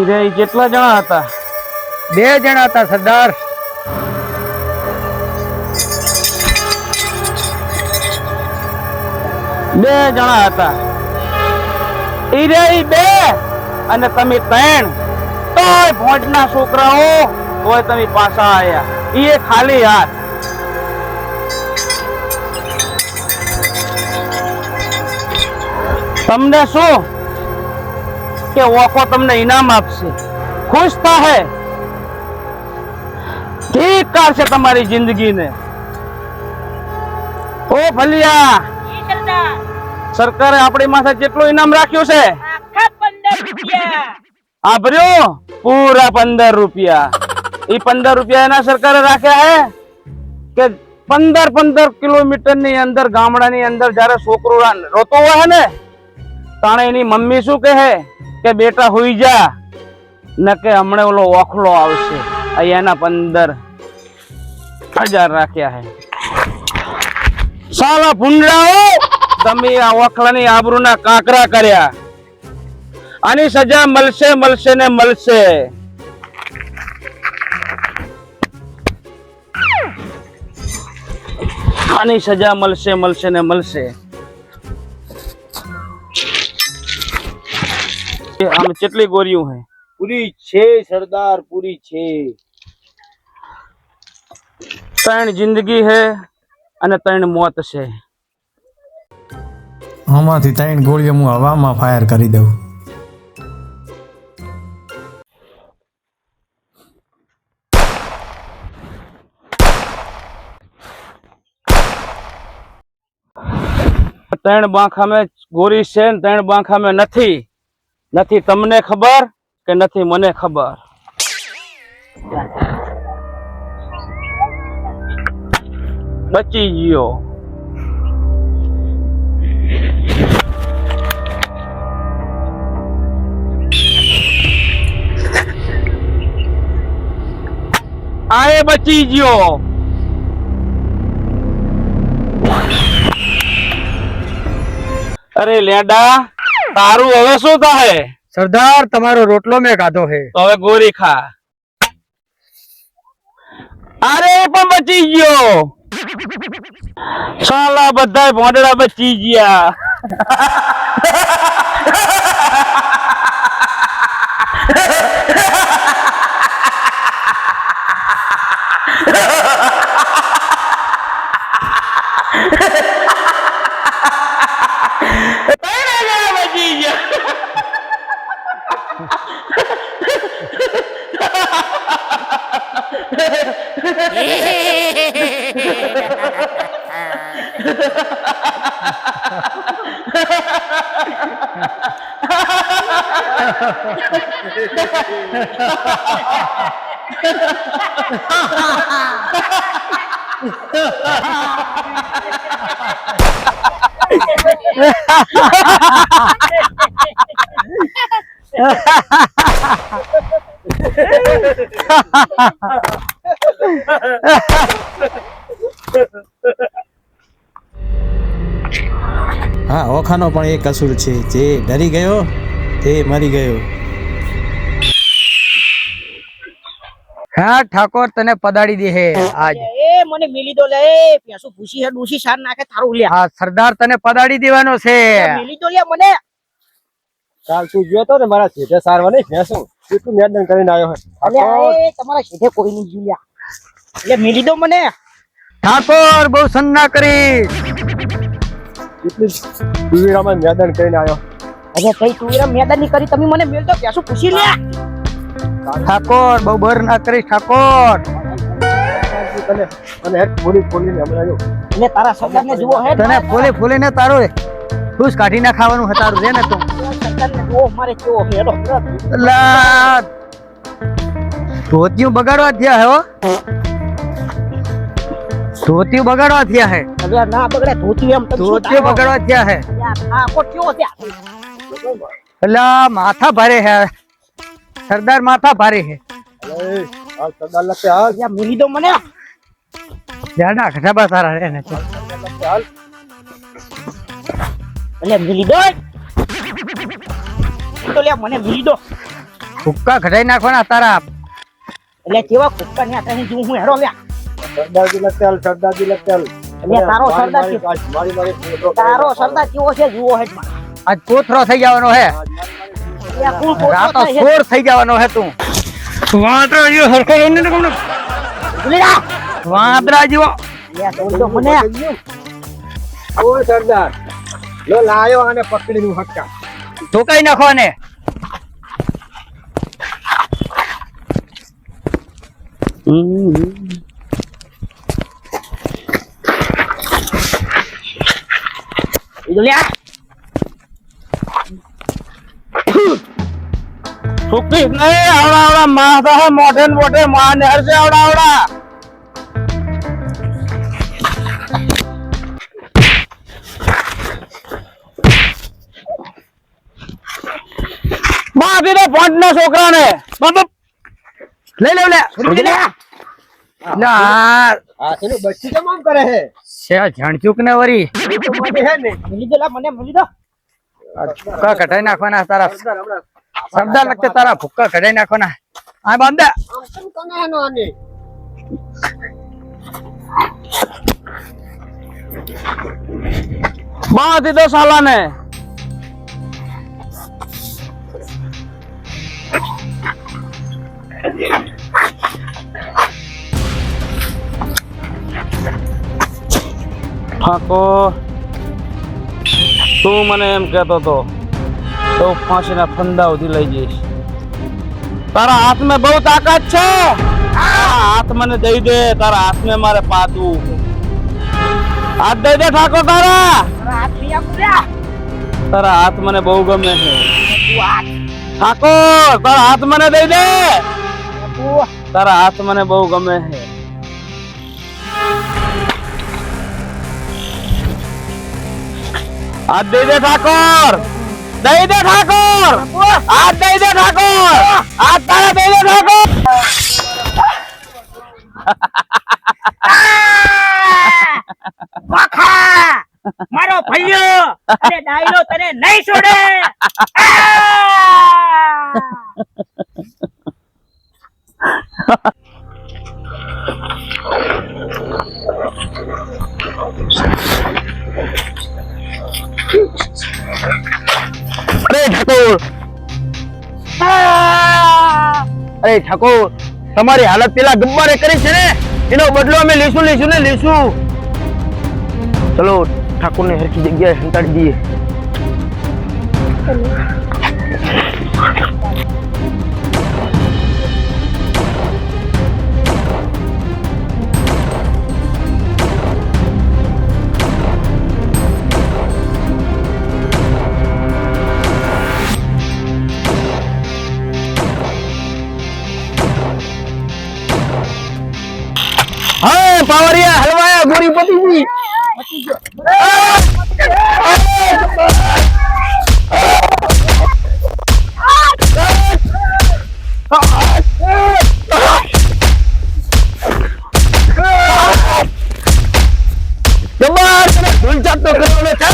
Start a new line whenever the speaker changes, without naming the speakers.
રે કેટલા જણા હતા?
2 જણા હતા સરદાર.
બે જણા હતા. ઈ રે ઈ 2 અને તમે 3. તોય ભોંટના છોકરાઓ, તોય તમે પાછા આયા. ઈ ખાલી હાથ. તમને શું કે ઓખો તમને ઇનામ આપશે, ખુશ થાહે, ઠીક કરશે તમારી જિંદગીને. ઓ ભલિયા, સરકારે આપણી માથે કેટલું ઇનામ રાખ્યું છે?
આખા 15 રૂપિયા.
આભર્યો? પૂરા 15 રૂપિયા. ઈ 15 રૂપિયા એના સરકારે રાખ્યા હે કે 15 કિલોમીટર ની અંદર, ગામડાની અંદર જયારે છોકરો રોતો હોય ને, તાણે એની મમ્મી શું કહે કે બેટા હુઈ જા, ન કે હમણે ઓલો ઓખલો આવશે. અહીંયાના 15,000 રાખ્યા હે. સાલા ભૂંડરાઓ, તમે આ ઓખલાની આબરૂના કાંકરા કર્યા. આની સજા મળશે, મળશે ને મળશે. આની સજા મળશે, મળશે ને મળશે. આમ કેટલી ગોરીઓ હે?
પૂરી છે સરદાર, પૂરી છે.
3 જિંદગી હે અને 3 મોત છે.
આમાંથી 3 ગોળીઓ હું હવામાં ફાયર કરી દઉં.
ત્રણ બાંખા મેં ગોરી છે ને 3 બાંખા મેં નથી. નથી તમને ખબર કે નથી મને ખબર. બચી ગયો. આએ બચી ગયો. અરે લેડા, તારું હવે શું થાય?
સરદાર તમારો રોટલો મેં ખાધો હે.
તો હવે ગોરી ખા. અરે પણ બચી ગયો. સાલા બધા ભોંડડા બચી ગયા. બચી ગયા.
હા, ઓખાનો પણ એક કસૂર છે. જે ડરી ગયો તે મરી ગયો.
હા ઠાકોર, તને પદાડી દે હે આજ.
એ મને મિલી દો લે. પેસું ભૂસી હે, ડૂસી સાર નાખે તારું લે.
હા સરદાર, તને પદાડી દેવાનો છે.
મિલી દો લે મને.
કાલ તું ગયો તો ને મારા છેટે સારવા નહીં ભેંસું, કેટલું મેદાન કરીને આવ્યો હે.
અલે એ તમારા શેઠે કોઈ નહીં જીલ્યા. એટલે મિલી દો મને.
ઠાકોર, બહુ સન્ના કરી.
કેટલી તુવેરામાં મેદાન કરીને આવ્યો.
અરે કઈ તુવેરા મેદાન ની કરી, તમે મને મેલ દો. પેસું પૂછી લે.
ઠાકોર, બહુ બર ના કરીશ ઠાકોર.
તને અને હેડ ફોલી ફોલીને હમણાં આવ્યો.
એટલે તારા સરદાર ને જુઓ હે.
તને ફોલે ફોલે ને તારો ખુશ કાઢી ના ખાવાનું હતારું રે ને તું.
સરદાર ને જુઓ મારે કેવો હેડો.
અલ્લા, ધોતિયું બગાડવા થયા હે હો. ધોતિયું બગાડવા થયા હે.
અરે ના બગડે ધોતી એમ તમે શું
ધોતિયું બગાડવા થયા હે.
આ કો કેવો છે?
અલ્લા, માથા ભારે હે સરદાર, માથા ભારે હે.
અરે હાલ સરદાર લખે હાલ.
યા મિલી દો મને.
જાડા ખટાબા તારા રે ને તું.
હાલ
એટલે મિલી દો. તો લે મને મિલી દો.
ભૂક્કા કઢાઈ નાખવાના તારા.
એટલે કેવા કુક્કા ને આતા હું હું હેરો લ્યા
સરદારજી લખેલ સરદારજી લખેલ
એટલે તારો સરદાર કે-
મારી
તારો સરદાર કેવો છે જુઓ હેડ માં
આજ કોથરો થઈ જવાનો હે.
એટલે કુલ કોટો
રાતો
થાય છે.
સોર થઈ જવાનો હે તું. વાંદરા જેવો હરખો રહો ને કોણ?
ભૂલી જા
વાંદરા જેવો.
લે છોડી દો મને
ઓ સરદાર લો લાયો અને પકડીને હટકા
ઠોકાઈ નાખો ને.
લ્યા
સુખી નહીં આવડા આવડા માથા હે મોઢે ને મોઢે માં ને હરસે આવડા આવડા બાપી તો પોંચ ના છોકરા ને
લઈ લે લે. ના
આ તેનું બચ્ચી કેમ આમ કરે હે
છે જાણચૂક ને વરી.
તો મને હે ને
ભૂલી દો લા મને ભૂલી દો
ભૂક્કા કઢાઈ નાખવાના તારા.
સરદાર હમણાં
સરદાર લગતે તારા ભૂક્કા કઢાઈ નાખવાના. આ બાંધે.
આમ કેમ કોને હેનો આને
બાંધી દો સાલા ને ઠાકોર તું મને એમ કહેતો તો તો ફાંસીના ફંદા સુધી લઈ જઈશ તારા હાથમાં બહુ તાકાત છે આ હાથ મને દઈ દે તારા હાથમાં મારે પાતું હાથ દઈ દે ઠાકોર તારા
હાથ લઈ આપ લ્યા
તારા હાથ મને બહુ ગમે છે ઠાકોર તારા હાથ મને દઈ દે તારા હાથ મને બહુ ગમે છે હાથ દઈ દે ઠાકોર દઈ દે ઠાકોર હાથ દઈ દે ઠાકોર હાથ તારા દઈ દે ઠાકોર
વાખા મારો ભૈયો અરે ડાયલો તને નહીં છોડે
અરે ઠાકોર. અરે ઠાકોર તમારી હાલત પેલા ગબ્બરે કરી છે ને એનો બદલો અમે લેશું ને લેશું. ચલો ઠાકોર ને હરખી જગ્યાએ સંતાડી દઈએ. હા પાવરિયા હલવાયા ગોરી પતિજી. જબર તને ભૂલ જાત તો કરવાનો છે.